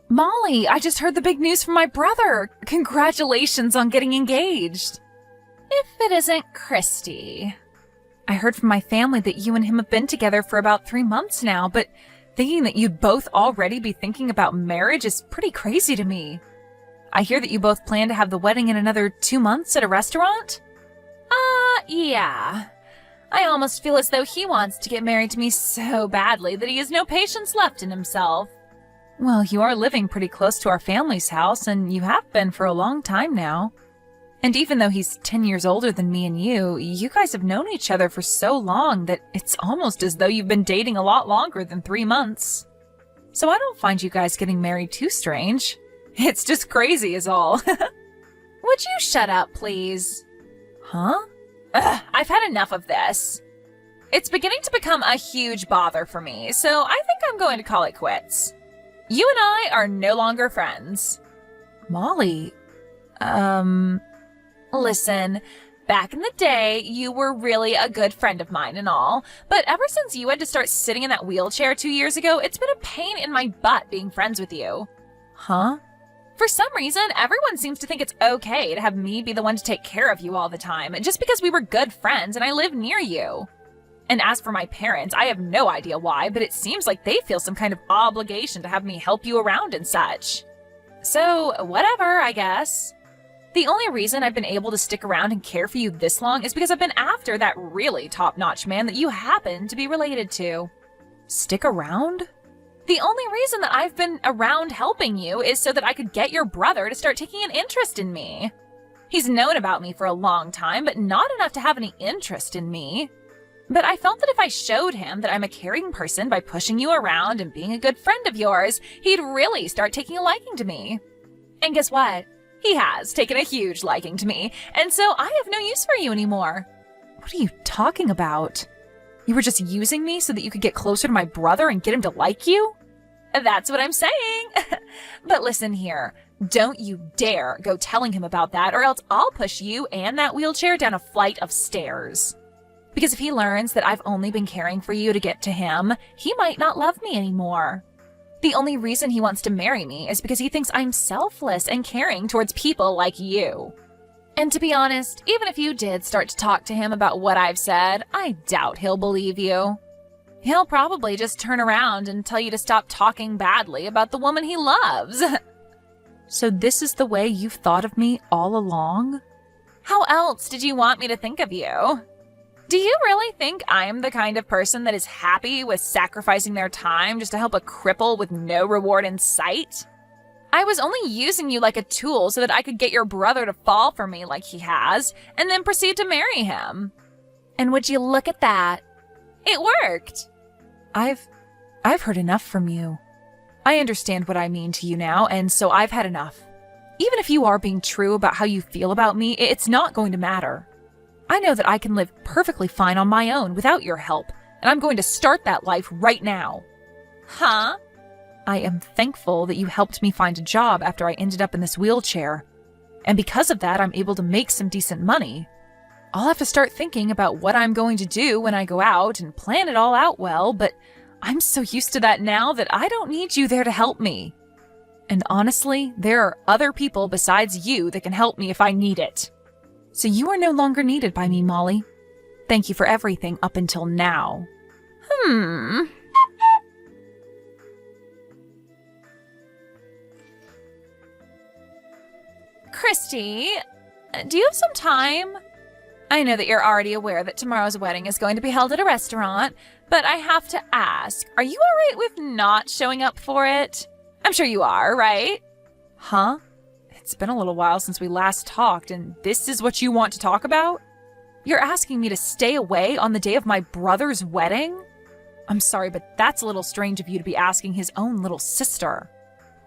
Molly, I just heard the big news from my brother. Congratulations on getting engaged. If it isn't Christy. I heard from my family that you and him have been together for about 3 months now, but thinking that you'd both already be thinking about marriage is pretty crazy to me. I hear that you both plan to have the wedding in another 2 months at a restaurant? Yeah. I almost feel as though he wants to get married to me so badly that he has no patience left in himself. Well, you are living pretty close to our family's house, and you have been for a long time now. And even though he's 10 years older than me and you guys have known each other for so long that it's almost as though you've been dating a lot longer than 3 months. So I don't find you guys getting married too strange. It's just crazy is all. Would you shut up, please? Huh? Ugh, I've had enough of this. It's beginning to become a huge bother for me, so I think I'm going to call it quits. You and I are no longer friends. Molly, Listen, back in the day, you were really a good friend of mine and all, but ever since you had to start sitting in that wheelchair 2 years ago, it's been a pain in my butt being friends with you. Huh? For some reason, everyone seems to think it's okay to have me be the one to take care of you all the time, just because we were good friends and I live near you. And as for my parents, I have no idea why, but it seems like they feel some kind of obligation to have me help you around and such. So, whatever, I guess. The only reason I've been able to stick around and care for you this long is because I've been after that really top-notch man that you happen to be related to. Stick around? The only reason that I've been around helping you is so that I could get your brother to start taking an interest in me. He's known about me for a long time, but not enough to have any interest in me. But I felt that if I showed him that I'm a caring person by pushing you around and being a good friend of yours, he'd really start taking a liking to me. And guess what? He has taken a huge liking to me, and so I have no use for you anymore. What are you talking about? You were just using me so that you could get closer to my brother and get him to like you? That's what I'm saying. But listen here, don't you dare go telling him about that, or else I'll push you and that wheelchair down a flight of stairs. Because if he learns that I've only been caring for you to get to him, he might not love me anymore. The only reason he wants to marry me is because he thinks I'm selfless and caring towards people like you. And to be honest, even if you did start to talk to him about what I've said, I doubt he'll believe you. He'll probably just turn around and tell you to stop talking badly about the woman he loves. So this is the way you've thought of me all along? How else did you want me to think of you? Do you really think I'm the kind of person that is happy with sacrificing their time just to help a cripple with no reward in sight? I was only using you like a tool so that I could get your brother to fall for me like he has, and then proceed to marry him. And would you look at that? It worked. I've heard enough from you. I understand what I mean to you now, and so I've had enough. Even if you are being true about how you feel about me, it's not going to matter. I know that I can live perfectly fine on my own without your help, and I'm going to start that life right now. Huh? I am thankful that you helped me find a job after I ended up in this wheelchair, and because of that, I'm able to make some decent money. I'll have to start thinking about what I'm going to do when I go out and plan it all out well, but I'm so used to that now that I don't need you there to help me. And honestly, there are other people besides you that can help me if I need it. So you are no longer needed by me, Molly. Thank you for everything up until now. Christy, do you have some time? I know that you're already aware that tomorrow's wedding is going to be held at a restaurant, but I have to ask, are you alright with not showing up for it? I'm sure you are, right? Huh? It's been a little while since we last talked, and this is what you want to talk about? You're asking me to stay away on the day of my brother's wedding? I'm sorry, but that's a little strange of you to be asking his own little sister.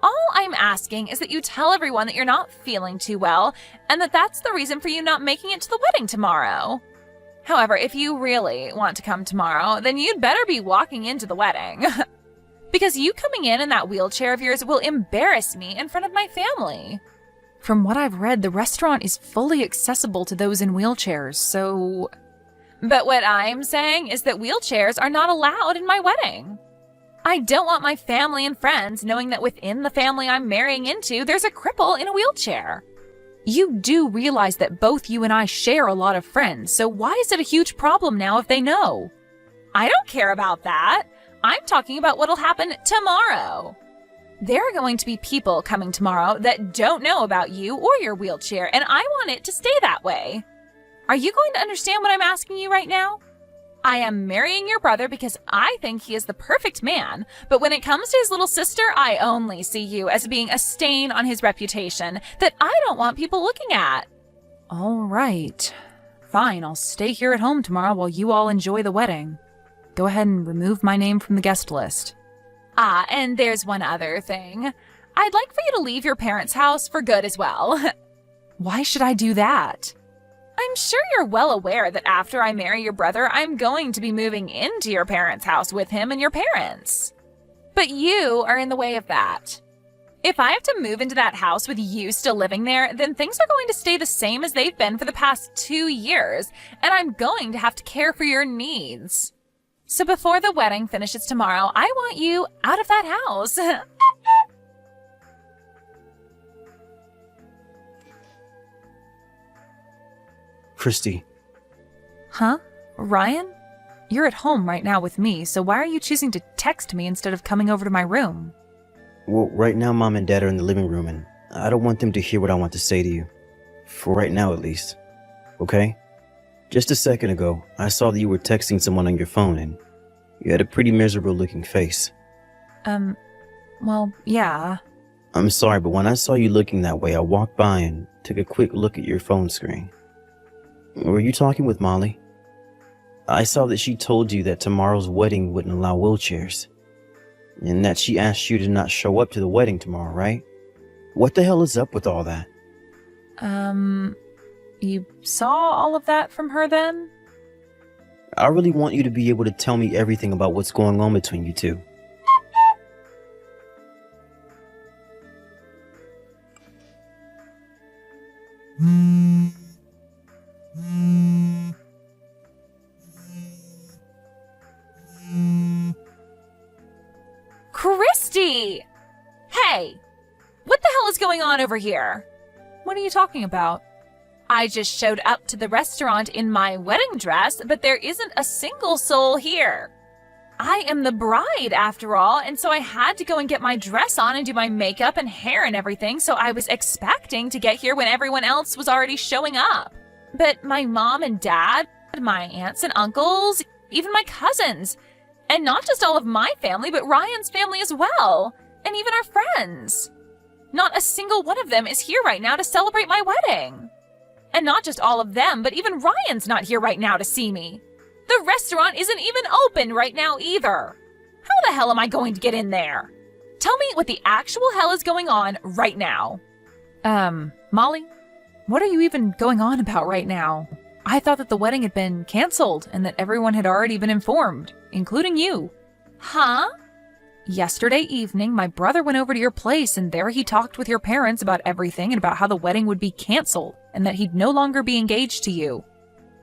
All I'm asking is that you tell everyone that you're not feeling too well, and that that's the reason for you not making it to the wedding tomorrow. However, if you really want to come tomorrow, then you'd better be walking into the wedding. Because you coming in that wheelchair of yours will embarrass me in front of my family. From what I've read, the restaurant is fully accessible to those in wheelchairs, so... But what I'm saying is that wheelchairs are not allowed in my wedding. I don't want my family and friends knowing that within the family I'm marrying into, there's a cripple in a wheelchair. You do realize that both you and I share a lot of friends, so why is it a huge problem now if they know? I don't care about that. I'm talking about what'll happen tomorrow. There are going to be people coming tomorrow that don't know about you or your wheelchair, and I want it to stay that way. Are you going to understand what I'm asking you right now? I am marrying your brother because I think he is the perfect man, but when it comes to his little sister, I only see you as being a stain on his reputation that I don't want people looking at. All right. Fine, I'll stay here at home tomorrow while you all enjoy the wedding. Go ahead and remove my name from the guest list. Ah, and there's one other thing. I'd like for you to leave your parents' house for good as well. Why should I do that? I'm sure you're well aware that after I marry your brother, I'm going to be moving into your parents' house with him and your parents. But you are in the way of that. If I have to move into that house with you still living there, then things are going to stay the same as they've been for the past 2 years, and I'm going to have to care for your needs. So before the wedding finishes tomorrow, I want you out of that house. Christy. Huh? Ryan? You're at home right now with me, so why are you choosing to text me instead of coming over to my room? Well, right now Mom and Dad are in the living room, and I don't want them to hear what I want to say to you. For right now, at least. Okay? Just a second ago, I saw that you were texting someone on your phone, and you had a pretty miserable looking face. Well, yeah. I'm sorry, but when I saw you looking that way, I walked by and took a quick look at your phone screen. Were you talking with Molly? I saw that she told you that tomorrow's wedding wouldn't allow wheelchairs, and that she asked you to not show up to the wedding tomorrow, right? What the hell is up with all that? You saw all of that from her then? I really want you to be able to tell me everything about what's going on between you two. Christy! Hey! What the hell is going on over here? What are you talking about? I just showed up to the restaurant in my wedding dress, but there isn't a single soul here. I am the bride, after all, and so I had to go and get my dress on and do my makeup and hair and everything, so I was expecting to get here when everyone else was already showing up. But my mom and dad, my aunts and uncles, even my cousins, and not just all of my family, but Ryan's family as well, and even our friends. Not a single one of them is here right now to celebrate my wedding. And not just all of them, but even Ryan's not here right now to see me. The restaurant isn't even open right now either. How the hell am I going to get in there? Tell me what the actual hell is going on right now. Molly, what are you even going on about right now? I thought that the wedding had been canceled and that everyone had already been informed, including you. Huh? Yesterday evening, my brother went over to your place and there he talked with your parents about everything and about how the wedding would be canceled and that he'd no longer be engaged to you.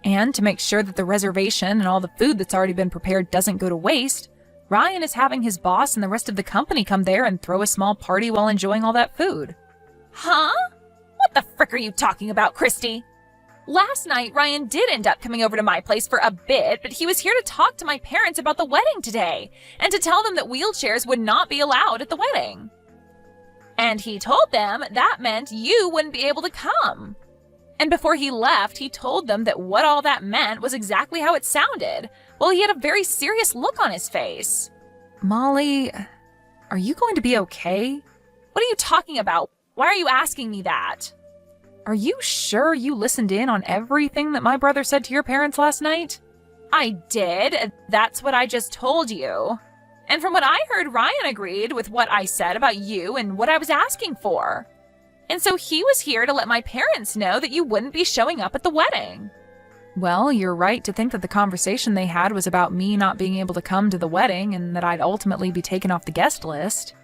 And to make sure that the reservation and all the food that's already been prepared doesn't go to waste, Ryan is having his boss and the rest of the company come there and throw a small party while enjoying all that food. Huh? What the frick are you talking about, Christy? Last night, Ryan did end up coming over to my place for a bit, but he was here to talk to my parents about the wedding today and to tell them that wheelchairs would not be allowed at the wedding. And he told them that meant you wouldn't be able to come. And before he left, he told them that what all that meant was exactly how it sounded, while he had a very serious look on his face. Molly, are you going to be okay? What are you talking about? Why are you asking me that? Are you sure you listened in on everything that my brother said to your parents last night? I did. That's what I just told you. And from what I heard, Ryan agreed with what I said about you and what I was asking for. And so he was here to let my parents know that you wouldn't be showing up at the wedding. Well, you're right to think that the conversation they had was about me not being able to come to the wedding and that I'd ultimately be taken off the guest list.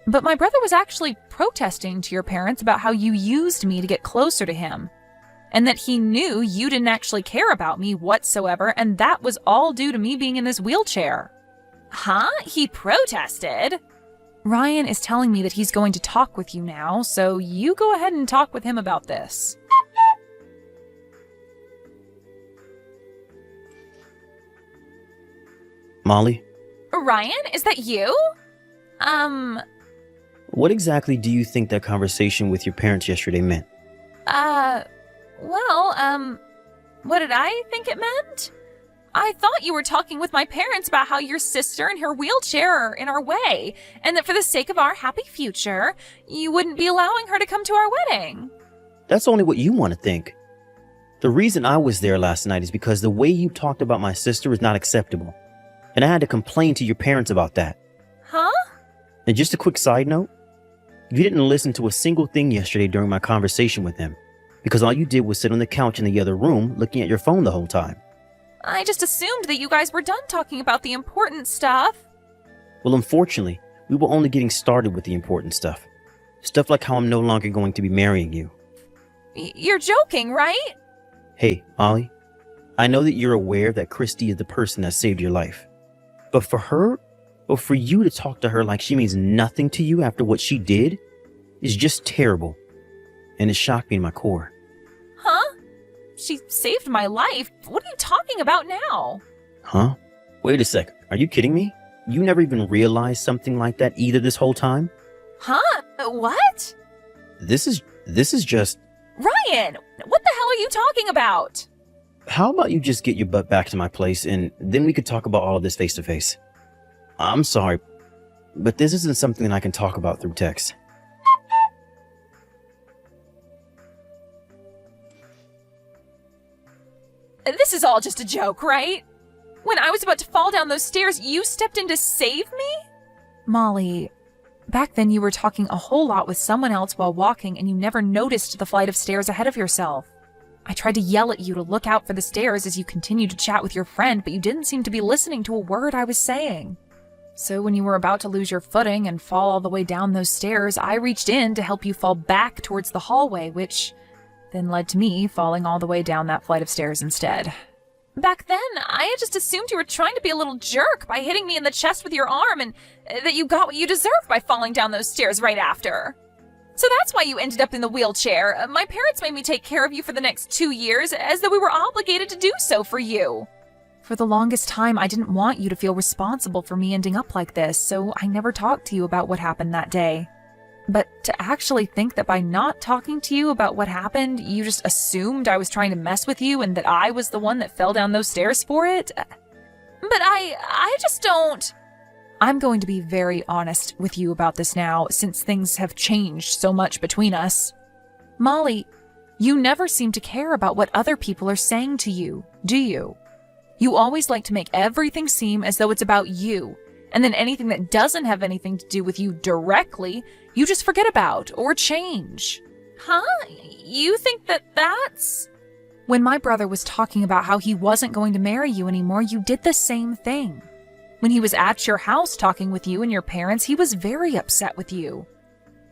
But my brother was actually protesting to your parents about how you used me to get closer to him, and that he knew you didn't actually care about me whatsoever, and that was all due to me being in this wheelchair. Huh? He protested? Ryan is telling me that he's going to talk with you now, so you go ahead and talk with him about this. Molly, Ryan, is that you? what exactly do you think that conversation with your parents yesterday meant? What did I think it meant? I thought you were talking with my parents about how your sister and her wheelchair are in our way, and that for the sake of our happy future, you wouldn't be allowing her to come to our wedding. That's only what you want to think. The reason I was there last night is because the way you talked about my sister is not acceptable. And I had to complain to your parents about that. Huh? And just a quick side note, you didn't listen to a single thing yesterday during my conversation with them, because all you did was sit on the couch in the other room looking at your phone the whole time. I just assumed that you guys were done talking about the important stuff. Well, unfortunately, we were only getting started with the important stuff. Stuff like how I'm no longer going to be marrying you. You're joking, right? Hey, Molly, I know that you're aware that Christy is the person that saved your life. But for her, or for you to talk to her like she means nothing to you after what she did, is just terrible. And it shocked me in my core. Huh? She saved my life? What are you talking about now? Huh? Wait a sec. Are you kidding me? You never even realized something like that either this whole time? Huh? What? This is just... Ryan, what the hell are you talking about? How about you just get your butt back to my place and then we could talk about all of this face to face? I'm sorry, but this isn't something I can talk about through text. This is all just a joke, right? When I was about to fall down those stairs, you stepped in to save me? Molly, back then you were talking a whole lot with someone else while walking and you never noticed the flight of stairs ahead of yourself. I tried to yell at you to look out for the stairs as you continued to chat with your friend, but you didn't seem to be listening to a word I was saying. So when you were about to lose your footing and fall all the way down those stairs, I reached in to help you fall back towards the hallway, which then led to me falling all the way down that flight of stairs instead. Back then, I had just assumed you were trying to be a little jerk by hitting me in the chest with your arm and that you got what you deserved by falling down those stairs right after. So that's why you ended up in the wheelchair. My parents made me take care of you for the next 2 years, as though we were obligated to do so for you. For the longest time, I didn't want you to feel responsible for me ending up like this, so I never talked to you about what happened that day. But to actually think that by not talking to you about what happened, you just assumed I was trying to mess with you and that I was the one that fell down those stairs for it? But I just don't... I'm going to be very honest with you about this now, since things have changed so much between us. Molly, you never seem to care about what other people are saying to you, do you? You always like to make everything seem as though it's about you, and then anything that doesn't have anything to do with you directly, you just forget about or change. Huh? You think that's... When my brother was talking about how he wasn't going to marry you anymore, you did the same thing. When he was at your house talking with you and your parents, he was very upset with you.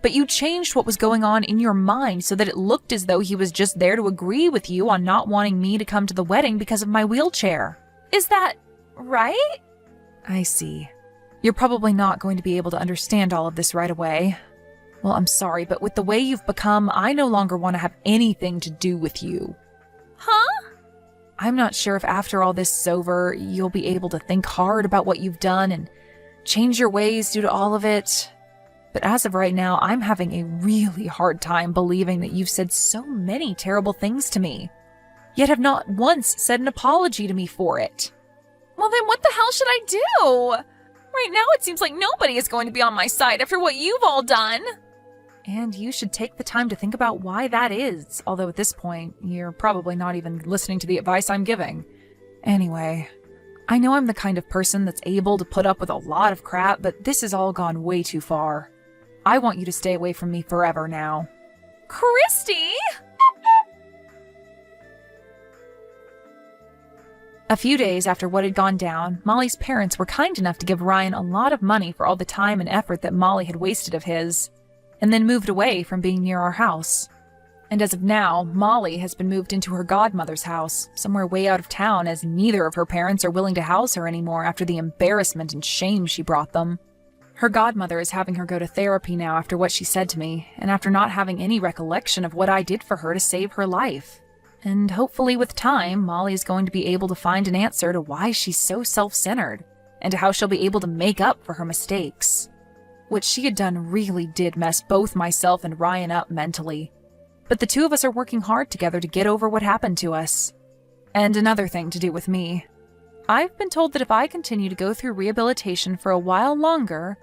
But you changed what was going on in your mind so that it looked as though he was just there to agree with you on not wanting me to come to the wedding because of my wheelchair. Is that right? I see. You're probably not going to be able to understand all of this right away. Well, I'm sorry, but with the way you've become, I no longer want to have anything to do with you. Huh? I'm not sure if after all this is over, you'll be able to think hard about what you've done and change your ways due to all of it. But as of right now, I'm having a really hard time believing that you've said so many terrible things to me, yet have not once said an apology to me for it. Well, then what the hell should I do? Right now it seems like nobody is going to be on my side after what you've all done. And you should take the time to think about why that is, although at this point, you're probably not even listening to the advice I'm giving. Anyway, I know I'm the kind of person that's able to put up with a lot of crap, but this has all gone way too far. I want you to stay away from me forever now. Christy! A few days after what had gone down, Molly's parents were kind enough to give Ryan a lot of money for all the time and effort that Molly had wasted of his, and then moved away from being near our house. And as of now, Molly has been moved into her godmother's house, somewhere way out of town, as neither of her parents are willing to house her anymore after the embarrassment and shame she brought them. Her godmother is having her go to therapy now after what she said to me, and after not having any recollection of what I did for her to save her life. And hopefully with time, Molly is going to be able to find an answer to why she's so self-centered, and to how she'll be able to make up for her mistakes. What she had done really did mess both myself and Ryan up mentally. But the two of us are working hard together to get over what happened to us. And another thing to do with me. I've been told that if I continue to go through rehabilitation for a while longer,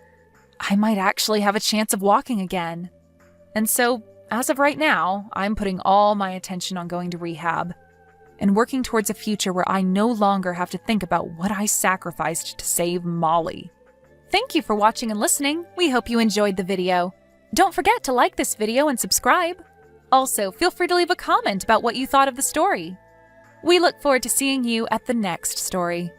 I might actually have a chance of walking again. And so, as of right now, I'm putting all my attention on going to rehab and working towards a future where I no longer have to think about what I sacrificed to save Molly. Thank you for watching and listening. We hope you enjoyed the video. Don't forget to like this video and subscribe. Also, feel free to leave a comment about what you thought of the story. We look forward to seeing you at the next story.